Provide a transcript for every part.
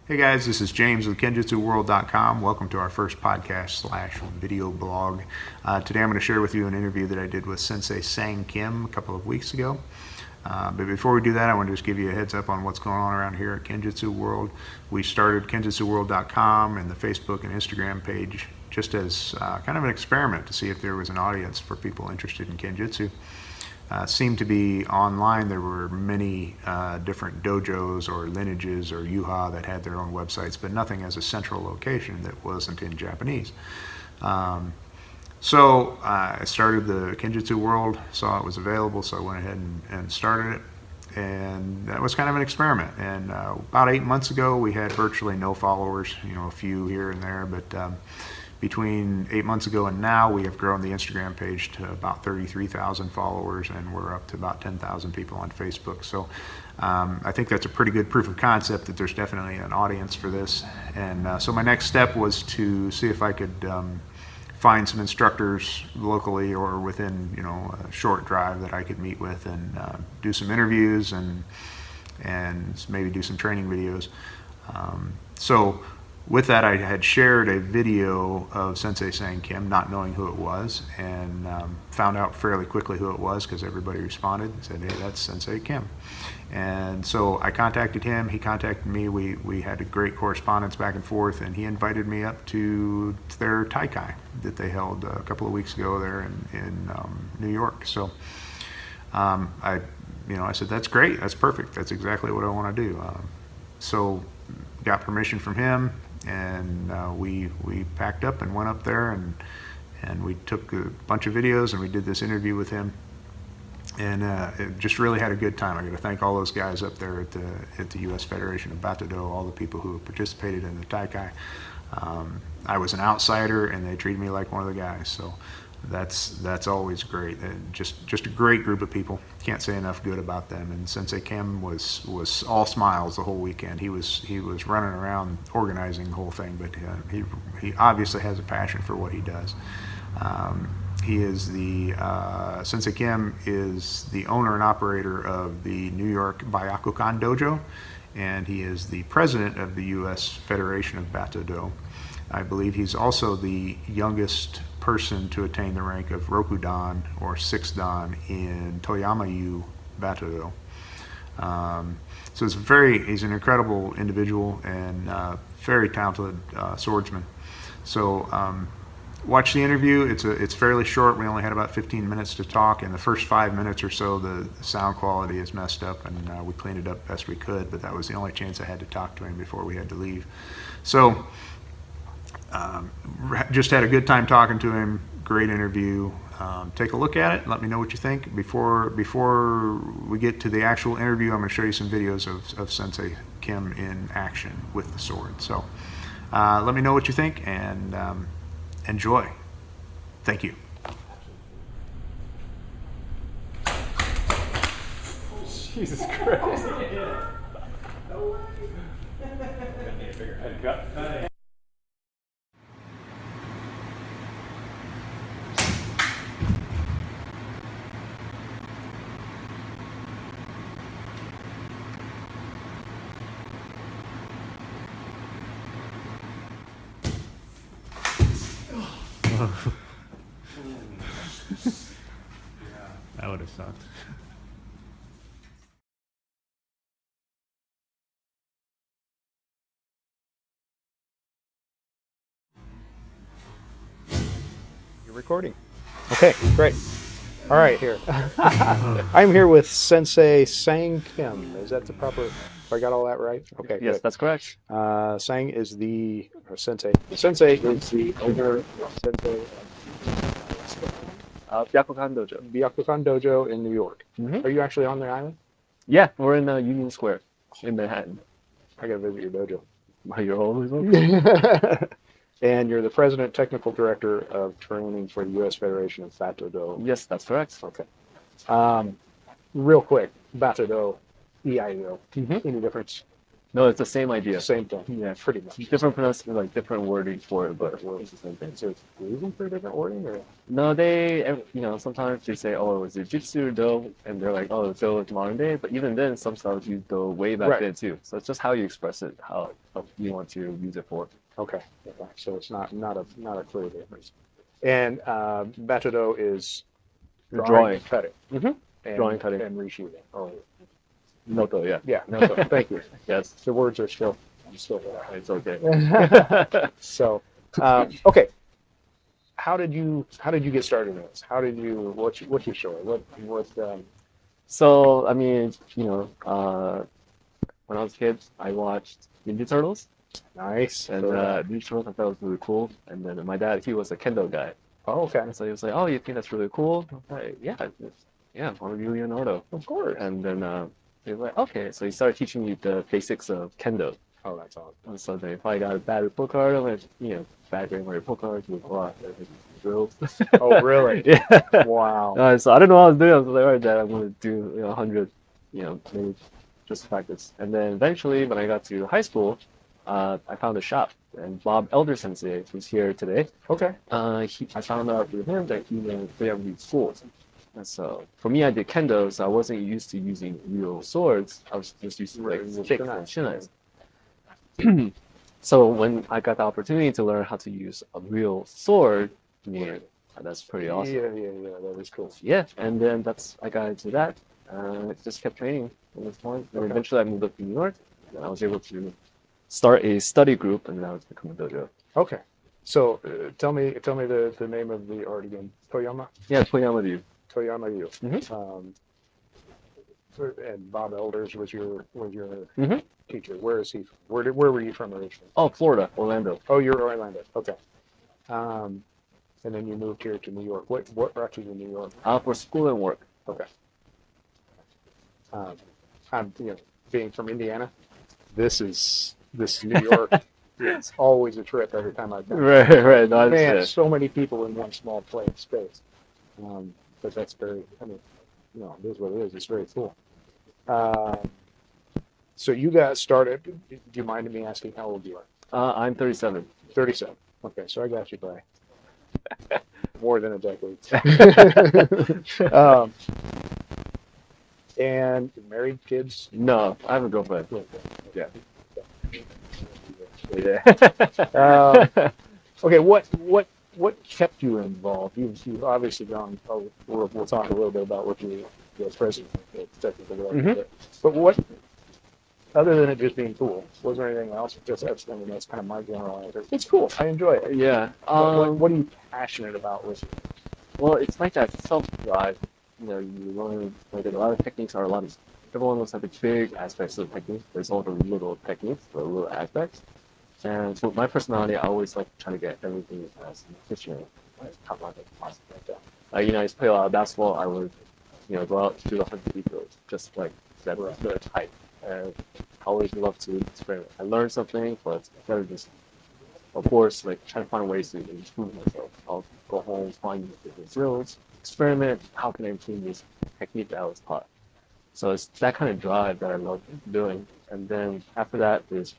Hey guys, this is James with KenjutsuWorld.com. Welcome to our first podcast / video blog. Today I'm going to share with you an interview that I did with Sensei Sang Kim a couple of weeks ago. But before we do that, I want to just give you a heads up on what's going on around here at Kenjutsu World. We started KenjutsuWorld.com and the Facebook and Instagram page just as kind of an experiment to see if there was an audience for people interested in Kenjutsu. Seemed to be online. There were many different dojos or lineages or yuha that had their own websites, but nothing as a central location that wasn't in Japanese. So I started the Kenjutsu World, saw it was available, so I went ahead and started it. And that was kind of an experiment. And about 8 months ago, we had virtually no followers, a few here and there, but between 8 months ago and now, we have grown the Instagram page to about 33,000 followers, and we're up to about 10,000 people on Facebook. So I think that's a pretty good proof of concept that there's definitely an audience for this. And so my next step was to see if I could find some instructors locally or within a short drive that I could meet with and do some interviews and maybe do some training videos. So with that, I had shared a video of Sensei Sang Kim, not knowing who it was, and found out fairly quickly who it was because everybody responded and said, hey, that's Sensei Kim. And so I contacted him, he contacted me, we had a great correspondence back and forth, and he invited me up to their Taikai that they held a couple of weeks ago there in New York. So I said, that's great, that's perfect, that's exactly what I want to do. So got permission from him, and we packed up and went up there, and we took a bunch of videos, and we did this interview with him, and it just really had a good time. I got to thank all those guys up there at the U.S. Federation of Batto, all the people who participated in the Taikai. I was an outsider, and they treated me like one of the guys, so that's always great. And just a great group of people. Can't say enough good about them. And Sensei Kim was all smiles the whole weekend. He was running around organizing the whole thing, but he obviously has a passion for what he does. He is Sensei Kim is the owner and operator of the New York Byakkokan Dojo, and he is the president of the U.S. Federation of Batto. I believe he's also the youngest person to attain the rank of Rokudan or 6th Dan in Toyama-yu Batto. So he's an incredible individual and very talented swordsman. So watch the interview. It's fairly short. We only had about 15 minutes to talk. In the first 5 minutes or so, the sound quality is messed up, and we cleaned it up best we could, but that was the only chance I had to talk to him before we had to leave. So just had a good time talking to him. Great interview. Take a look at it. Let me know what you think. Before we get to the actual interview, I'm going to show you some videos of Sensei Kim in action with the sword. So let me know what you think, and enjoy. Thank you. Jesus Christ. No way. I need a bigger head cut. That would have sucked. You're recording. Okay, great. All right, here. I'm here with Sensei Sang Kim. Is that the proper? If I got all that right? Okay. Yes, good. that's correct. Sang is the Sensei. Sensei is the owner. Sensei Byakkokan Dojo. Byakkokan Dojo in New York. Mm-hmm. Are you actually on the island? Yeah, we're in Union Square in Manhattan. I gotta visit your dojo. You're always welcome. And you're the president, technical director of training for the U.S. Federation of Batto. Yes, that's correct. Okay. Real quick, Batto, EIO. Mm-hmm. Any difference? No, it's the same idea. Same thing. Yeah, Pretty much. different pronunciation, like different wording for it, but it's the same thing. So it's reason for different wording, or No, sometimes they say, oh, is it Jitsu or Do? And they're like, oh, Do is modern day. But even then, some styles use Do way back Right. then too. So it's just how you express it, how you want to use it for. okay. So it's not a clear difference. And Batto is Drawing. cutting, Mm-hmm. and, Drawing, cutting. and reshooting. Oh, No Do, yeah. yeah. No, so, thank you. Yes, The words are still. it's okay. So, okay. How did you get started in this? How did you what you show? What So, I mean, when I was a kid, I watched Ninja Turtles. nice. And Ninja Turtles I thought was really cool. And then my dad, he was a kendo guy. Oh, okay. And so he was like, "Oh, you think that's really cool?" I was like, "Yeah, I want to be Leonardo." Of course. And then he was like, "Okay." So he started teaching me the basics of kendo. Oh, that's awesome. And so then if I got a bad report card, I'm like, bad grade on my report card, with a lot of drills. Oh, really? Yeah. Wow. So I don't know what I was doing. I was like, all right, Dad, I'm going to do 100, maybe just practice. And then eventually, when I got to high school, I found a shop, and Bob Elder Sensei, who's here today, Okay. I found out through him that he ran 3 schools. And so for me, I did kendo, so I wasn't used to using real swords. I was just used to like sticks and shinais. So when I got the opportunity to learn how to use a real sword, yeah, that's pretty awesome. Yeah. That was cool. Yeah, and then I got into that. Just kept training from this point. And Okay. eventually I moved up to New York, and I was able to start a study group, and then I was become a dojo. Okay. So tell me the name of the art again. Toyama. Yeah, Toyama Ryu. Toyama Yu. Mhm. And Bob Elders was your Mhm. teacher. Where is he from? Where were you from originally? Oh, Florida, Orlando. Oh, you're Orlando. Okay. And then you moved here to New York. What brought you to New York? For school and work. Okay. I'm being from Indiana. This is New York. It's always a trip every time I come. Right. No, I Man, understand. so many people in one small space. But that's very. I mean, it is what it is. It's very cool. So you got started. Do you mind me asking how old you are? I'm 37. 37. Okay, so I got you by more than a decade. And you're married, kids? No, I have a girlfriend. Yeah. Yeah. Okay, what kept you involved? You've obviously gone. Oh, we'll talk a little bit about what you as president. But what, other than it just being cool, was there anything else? Just that's kind of my general answer. It's cool. I enjoy it. Yeah. What are you passionate about with it? Well, it's like that self-drive. You learn like a lot of techniques everyone looks at the big aspects of the technique. There's all the little techniques, the little aspects. And so my personality, I always like trying to get everything as efficient as possible. I used to play a lot of basketball. I would, go out to do 100 free throws, just like that good height. And I always love to experiment. I learn something, but instead of just, of course, like trying to find ways to improve myself. I'll go home, find different drills, experiment. How can I improve this technique that I was taught? So it's that kind of drive that I love doing. And then after that, there's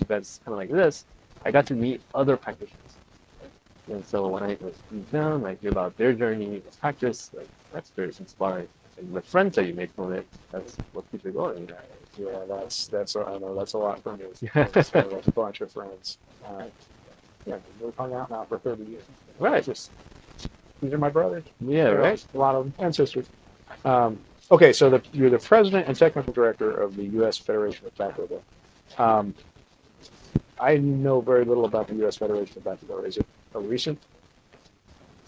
events kind of like this. I got to meet other practitioners. And so when I meet them, I hear about their journey, practice, like that's very inspiring. And the friends that you make from it, that's what keeps it going. Yeah, I know that's a lot for me. It's a bunch of friends. We've hung out now for 30 years. Right. These are my brothers. Yeah, right. A lot of ancestors. Okay, so you're the president and technical director of the U.S. Federation of Batto. I know very little about the U.S. Federation of Batto. Is it a recent?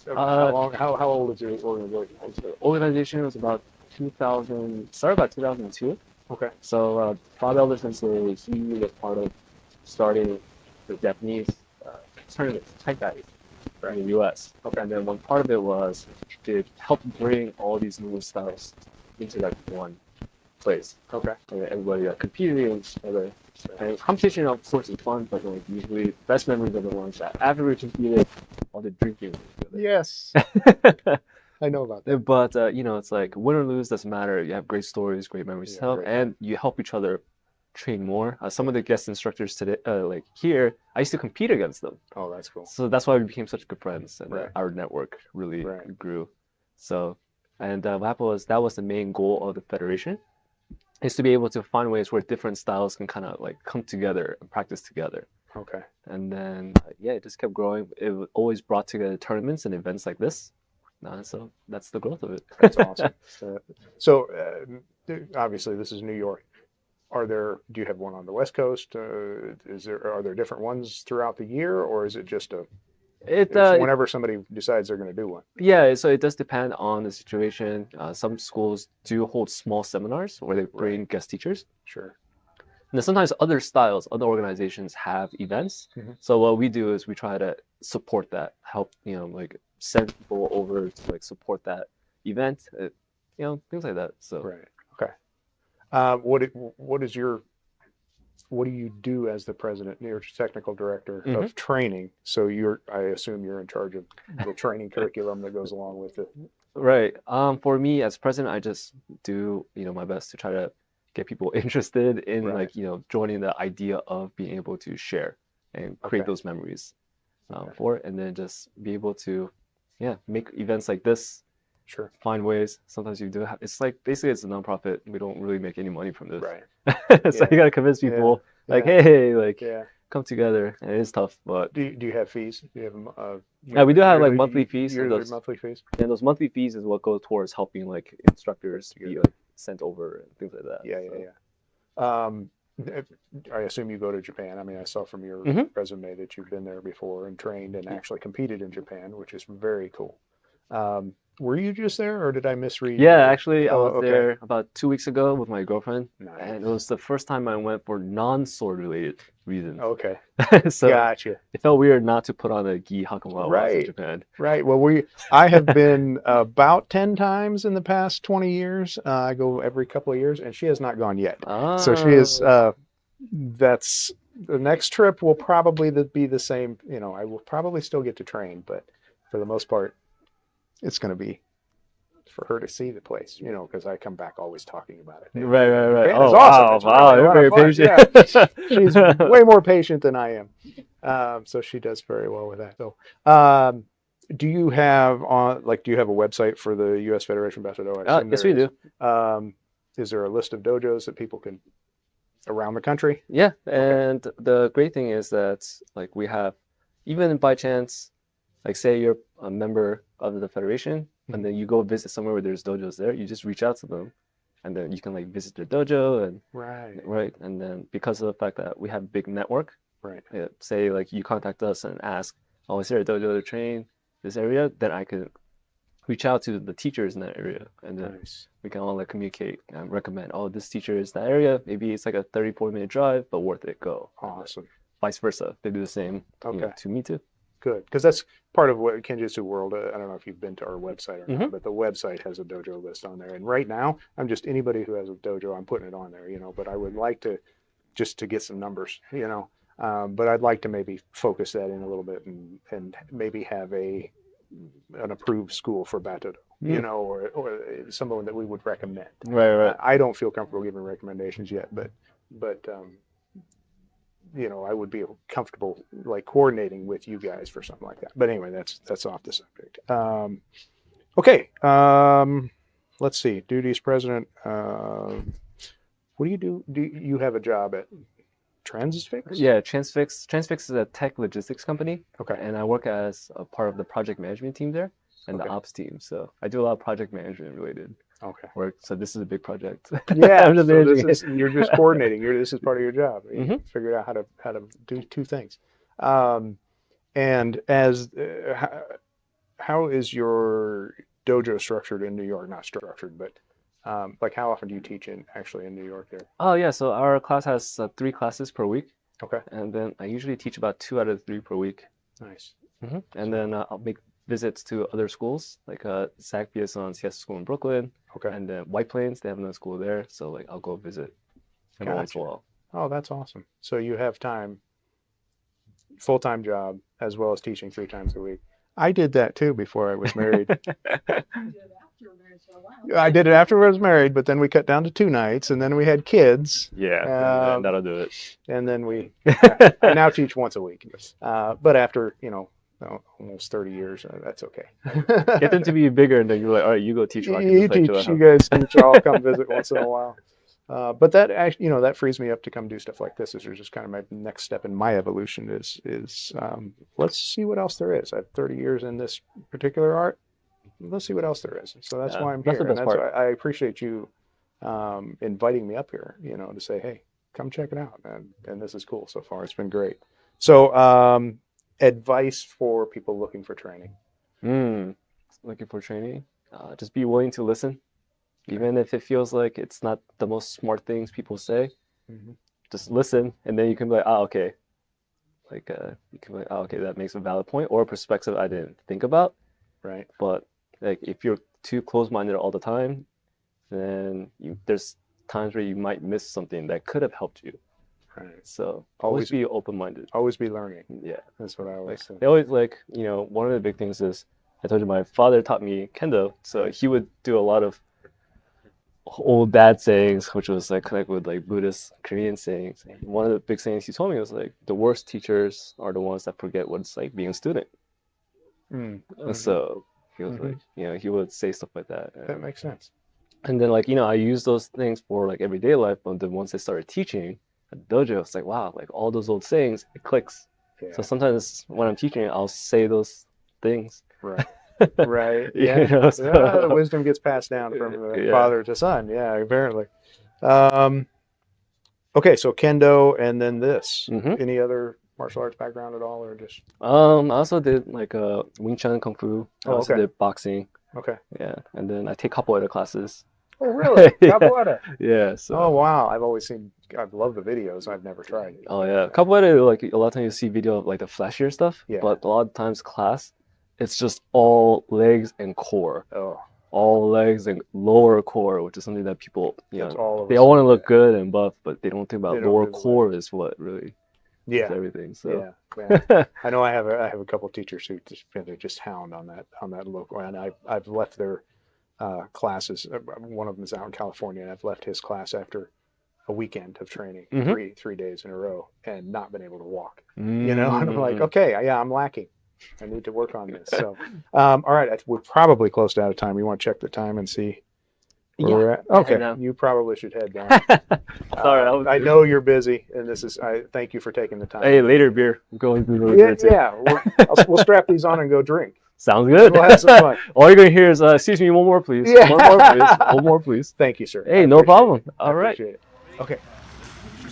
How old is your organization? The organization was about 2000, started about 2002. Okay. So Bob Elder Sensei, he was part of starting the Japanese tournament, Taikai, in the U.S. Okay. And then one part of it was to help bring all these new styles into that one place. Okay. And everybody competing together. And competition, of course, is fun, but like usually best memories are the ones that after we competed, all the drinking. Yes. I know about that. But it's like win or lose doesn't matter. You have great stories, great memories to tell, great. and you help each other train more. Some of the guest instructors today, like here, I used to compete against them. Oh, that's cool. So that's why we became such good friends, and Right. our network really Right. grew. So, and what happened was that was the main goal of the federation, is to be able to find ways where different styles can kind of like come together and practice together. Okay. And then yeah, it just kept growing. It always brought together tournaments and events like this. So that's the growth of it. That's awesome. So obviously this is New York. Do you have one on the West Coast? Are there different ones throughout the year, or is it just It whenever somebody decides they're going to do one? Yeah, so it does depend on the situation. Some schools do hold small seminars where they bring guest teachers. Sure. And then sometimes other styles, other organizations have events. Mhm. So what we do is we try to support that, help, like send people over to like support that event, things like that. So Right. Okay. What do you do as the president, your technical director of training? So I assume you're in charge of the training curriculum that goes along with it. Right. For me as president, I just do, my best to try to get people interested in Right. like, joining the idea of being able to share and create Okay. those memories Okay. for it, and then just be able to, make events like this, Sure. find ways. Sometimes you do have, it's like, basically it's a nonprofit. We don't really make any money from this. Right. So Yeah. you gotta convince people like, Yeah. hey, like Yeah. come together. And it is tough, but Do you have fees? Do you have yeah, we do have like yearly- monthly fees. And yearly those, monthly fees? and those monthly fees is what go towards helping like instructors be like sent over and things like that. Yeah, So. yeah. I assume you go to Japan. I mean, I saw from your Mhm. resume that you've been there before and trained and actually competed in Japan, which is very cool. Were you just there, or did I misread? Yeah, actually, I Oh, was okay. there about 2 weeks ago with my girlfriend, Nice. and it was the first time I went for non-sword related reasons. Okay, So gotcha. it felt weird not to put on a gi haka while I was in Right. Japan. Right. Well, I have been about 10 times in the past 20 years. I go every couple of years, and she has not gone yet. So she is. That's the next trip will probably be the same. I will probably still get to train, but for the most part, it's going to be for her to see the place. Because I come back always talking about it. Right. Japan Oh, is awesome. It's wow, really a you're lot very of fun. patient. Yeah. She's way more patient than I am. So she does very well with that. So, do you have a website for the U.S. Federation of Batto? Yes, we do. Is there a list of dojos that people can around the country? Yeah, and the great thing is that like we have, even by chance, like say you're a member of the federation, and then you go visit somewhere where there's dojos there, you just reach out to them, and then you can like visit their dojo and Right. and then because of the fact that we have a big network, Right. say like you contact us and ask, oh, is there a dojo to train this area? Then I can reach out to the teachers in that area, and then Nice. we can all like communicate and recommend, oh, this teacher is that area. Maybe it's like a 34-minute drive, but worth it. Go. Awesome. Vice versa. They do the same Okay. to me too. Good, because that's part of what KenjutsuWorld. I don't know if you've been to our website or not, Mhm. but the website has a dojo list on there. And right now, I'm just anybody who has a dojo, I'm putting it on there. But I would like to just to get some numbers. But I'd like to maybe focus that in a little bit and maybe have an approved school for Batto, or someone that we would recommend. Right. I don't feel comfortable giving recommendations yet, but I would be comfortable like coordinating with you guys for something like that. But anyway, that's off the subject. Okay. Let's see. Duties president. What do you do? Do you have a job at Transfix? Yeah, Transfix. Transfix is a tech logistics company. Okay. And I work as a part of the project management team there and the ops team. So I do a lot of project management related Okay. work. So this is a big project. Yeah. I'm just So managing it. you're just coordinating. This is part of your job. You Mhm. figured out how to do two things. And as how is your dojo structured in New York? Not structured, but like how often do you teach actually in New York there? Oh yeah, so our class has 3 classes per week, Okay. and then I usually teach about 2 out of 3 per week. Nice. And then I'll make visits to other schools, like Zach Biason's Siesta School in Brooklyn, Okay. and then White Plains, they have another school there, so like I'll go visit every once in a Gotcha. while. Oh, that's awesome. So you have time, full-time job, as well as teaching 3 times a week. I did that too before I was married. I did it after I was married, but then we cut down to 2 nights, and then we had kids. Yeah, that'll do it. And then I now teach once a week. But after, almost 30 years, that's okay. Get them to be bigger, and then you're like, all right, you go teach. You teach, you guys teach, I'll come visit once in a while. But that actually, that frees me up to come do stuff like this. Is just kind of my next step in my evolution is let's see what else there is. I have 30 years in this particular art. Let's see what else there is. So that's why I'm here. That's the best part. Why I appreciate you inviting me up here, to say, hey, come check it out. And this is cool so far. It's been great. So advice for people looking for training. Looking for training? Just be willing to listen. Even if it feels like it's not the most smart things people say, just listen, and then you can be like, okay. Like, you can be like, okay, that makes a valid point, or a perspective I didn't think about. Right. But like, if you're too close-minded all the time, then there's times where you might miss something that could have helped you. Right. So always be open-minded. Always be learning. Yeah. That's what I always say. They always one of the big things is, I told you my father taught me kendo, so he would do a lot of old dad sayings, which was like connect with like Buddhist Korean sayings. And one of the big sayings he told me was like, the worst teachers are the ones that forget what it's like being a student. And so he was like, he would say stuff like that. That makes sense. And then I use those things for like everyday life, but then once I started teaching at Dojo, it's like, wow, like all those old sayings, it clicks. Yeah. So sometimes when I'm teaching, I'll say those things. Right. Right. Yeah. The wisdom gets passed down from father to son. Yeah, apparently. Okay, so kendo and then this. Any other martial arts background at all, or just? I also did like Wing Chun, Kung Fu. I also did boxing. Okay. Yeah, and then I take capoeira classes. Oh, really? Capoeira? Yeah. So. Oh, wow. I've loved the videos. I've never tried it. Oh, yeah. Capoeira, like a lot of times you see video of like the flashier stuff, but a lot of times class, it's just all legs and core. Oh. All legs and lower core, which is something that people, they all want to look good and buff, but they don't think about lower core is what really is everything. So yeah. I know I have a couple of teachers who just hound on that local, and I've left their classes. One of them is out in California, and I've left his class after a weekend of training, 3 days in a row, and not been able to walk. And I'm like, okay, I'm lacking. I need to work on this. So, all right, we're probably close to out of time. You want to check the time and see where we're at? Okay, you probably should head down. Sorry, I know you're busy, and I thank you for taking the time. Hey, later beer. I'm going through we'll strap these on and go drink. Sounds good. We'll have some fun. All you're going to hear is, excuse me, one more, please. Yeah. One more, please. Thank you, sir. Hey, no problem. All right. It. Okay. So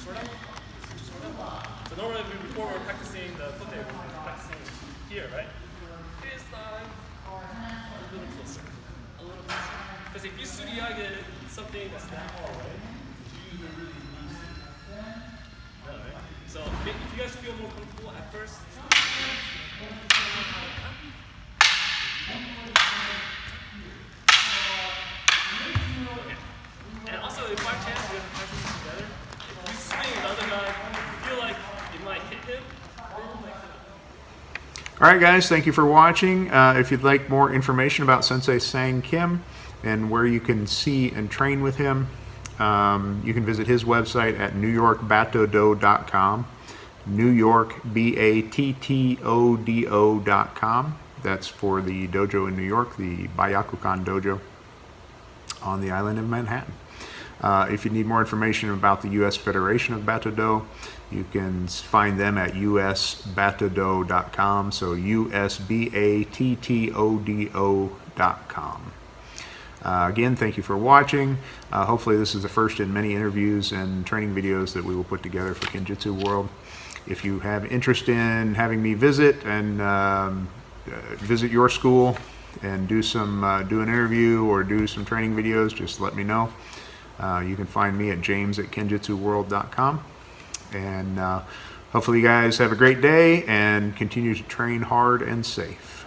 normally before we're practicing the foot we're practicing here, right? This time, a little closer. Because if you suriyage something that's that far away, you really need to. Right? So if you guys feel more comfortable at first, and also, if by chance you guys are practicing together, if you swing the other guy, you feel like it might hit him. All right, guys, thank you for watching. If you'd like more information about Sensei Sang Kim and where you can see and train with him, you can visit his website at newyorkbattodo.com, newyorkbattodo.com. That's for the dojo in New York, the Byakkokan Dojo on the island of Manhattan. If you need more information about the U.S. Federation of Batto-Do, you can find them at usbattodo.com, so usbattodo.com. Again, thank you for watching. Hopefully this is the first in many interviews and training videos that we will put together for KenjutsuWorld. If you have interest in having me visit and visit your school and do an interview or do some training videos, just let me know. You can find me at james@kenjutsuworld.com. And hopefully you guys have a great day and continue to train hard and safe.